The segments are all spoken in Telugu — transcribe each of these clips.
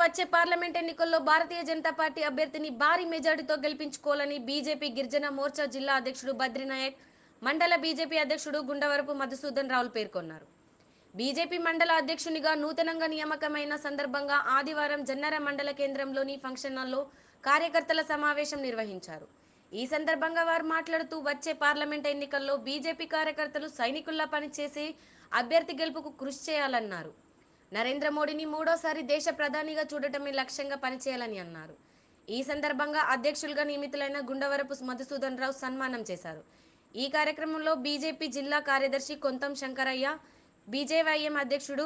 వచ్చే పార్లమెంట్ ఎన్నికల్లో భారతీయ జనతా పార్టీ అభ్యర్థిని భారీ మెజార్టీతో గెలిపించుకోవాలని బీజేపీ గిరిజన మోర్చా జిల్లా అధ్యక్షుడు బద్రీనాయక్, మండల బీజేపీ అధ్యక్షుడు గుండవరపు మధుసూదన్ రావులు పేర్కొన్నారు. బీజేపీ మండల అధ్యక్షునిగా నూతనంగా నియామకమైన సందర్భంగా ఆదివారం జన్నర మండల కేంద్రంలోని ఫంక్షన్ హాల్లో కార్యకర్తల సమావేశం నిర్వహించారు. ఈ సందర్భంగా వారు మాట్లాడుతూ వచ్చే పార్లమెంట్ ఎన్నికల్లో బీజేపీ కార్యకర్తలు సైనికుల్లా పనిచేసి అభ్యర్థి గెలుపుకు కృషి చేయాలన్నారు. నరేంద్ర మోడీని మూడోసారి దేశ ప్రధానిగా చూడటమే లక్ష్యంగా పనిచేయాలని అన్నారు. ఈ సందర్భంగా అధ్యక్షులుగా నియమితులైన గుండవరపు మధుసూదన్ రావు సన్మానం చేశారు. ఈ కార్యక్రమంలో బీజేపీ జిల్లా కార్యదర్శి కొంతం శంకరయ్య, బీజేవైఎం అధ్యక్షుడు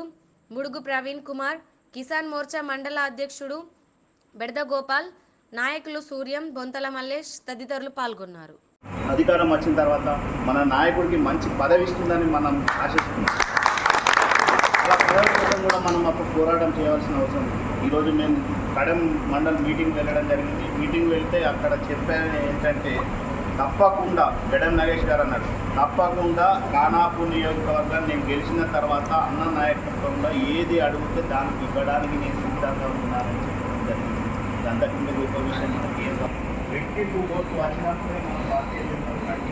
ముడుగు ప్రవీణ్ కుమార్, కిసాన్ మోర్చా మండల అధ్యక్షుడు బెడద గోపాల్, నాయకులు సూర్యం, బొంతల మల్లేష్ తదితరులు పాల్గొన్నారు. అధికారం వచ్చిన తర్వాత మన నాయకుడికి మంచి పదవి ఇస్తుందని మనం ఆశిస్తున్నాం. అలా పదవి కోసం కూడా మనం అప్పుడు పోరాటం చేయాల్సిన అవసరం. ఈరోజు మేము కడెం మండల్ మీటింగ్ వెళ్ళడం జరిగింది. మీటింగ్ వెళ్తే అక్కడ చెప్పేది ఏంటంటే తప్పకుండా బెడం నగేష్ గారు అన్నాడు, తప్పకుండా ఖానాపూర్ నియోజకవర్గాన్ని నేను గెలిచిన తర్వాత అన్న నాయకత్వంలో ఏది అడిగితే దానికి ఇవ్వడానికి నేను సిద్ధంగా ఉన్నానని చెప్పడం జరిగింది. అంతకంటే గొప్ప విషయం మనకి ఏం వ్యక్తి ఓట్లు వచ్చినప్పుడే మనం భారతీయ జనతా పార్టీ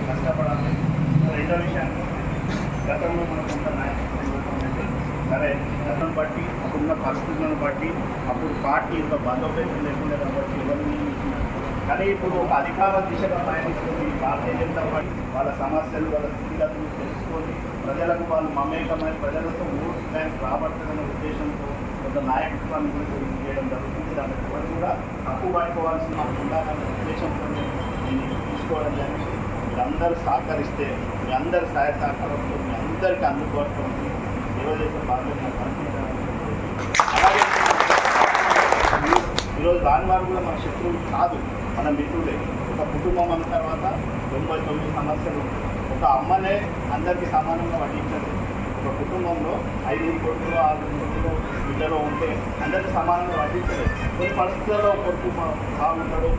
కష్టపడాలి. రెండో విషయాన్ని గతంలో మనకు కొంత నాయకత్వం సరే గతం బట్టి అప్పుడున్న పరిస్థితులను బట్టి అప్పుడు పార్టీ ఇంత బందోబస్తు లేకుండా కాబట్టి ఎవరిని కానీ ఇప్పుడు ఒక అధికార దిశగా ప్రయాణిస్తుంది భారతీయ జనతా పార్టీ. వాళ్ళ సమస్యలు వాళ్ళ స్థితిగతులు తెలుసుకొని ప్రజలకు వాళ్ళు మమేకమైన ప్రజలతో ఓటు బ్యాంక్ రాబడుతున్న ఉద్దేశంతో కొంత నాయకత్వాన్ని కూడా చేయడం జరుగుతుంది. దాని కూడా తప్పు పడుకోవాల్సిన ఉండాలన్న ఉద్దేశంతో నేను తీసుకోవడం జరిగింది. మీరందరూ సహకరిస్తే మీ అందరి సహాయ సహకారంతో మీ అందరికీ అందుబాటులో ఉంది సేవ చేసే బాధ్యత అలాగే ఈరోజు రాని వారు కూడా మన శత్రువులు కాదు, మన మిత్రులే. ఒక కుటుంబం అన్న తర్వాత 99 సమస్యలు. ఒక అమ్మనే అందరికీ సమానంగా వడ్డించదు. ఒక కుటుంబంలో 5 కొడుకులు 6 కొడుకులు బిడ్డలో ఉంటే అందరికీ సమానంగా వడ్డించలేదు. కొన్ని పరిస్థితుల్లో కొడుకు బాగుంటాడు.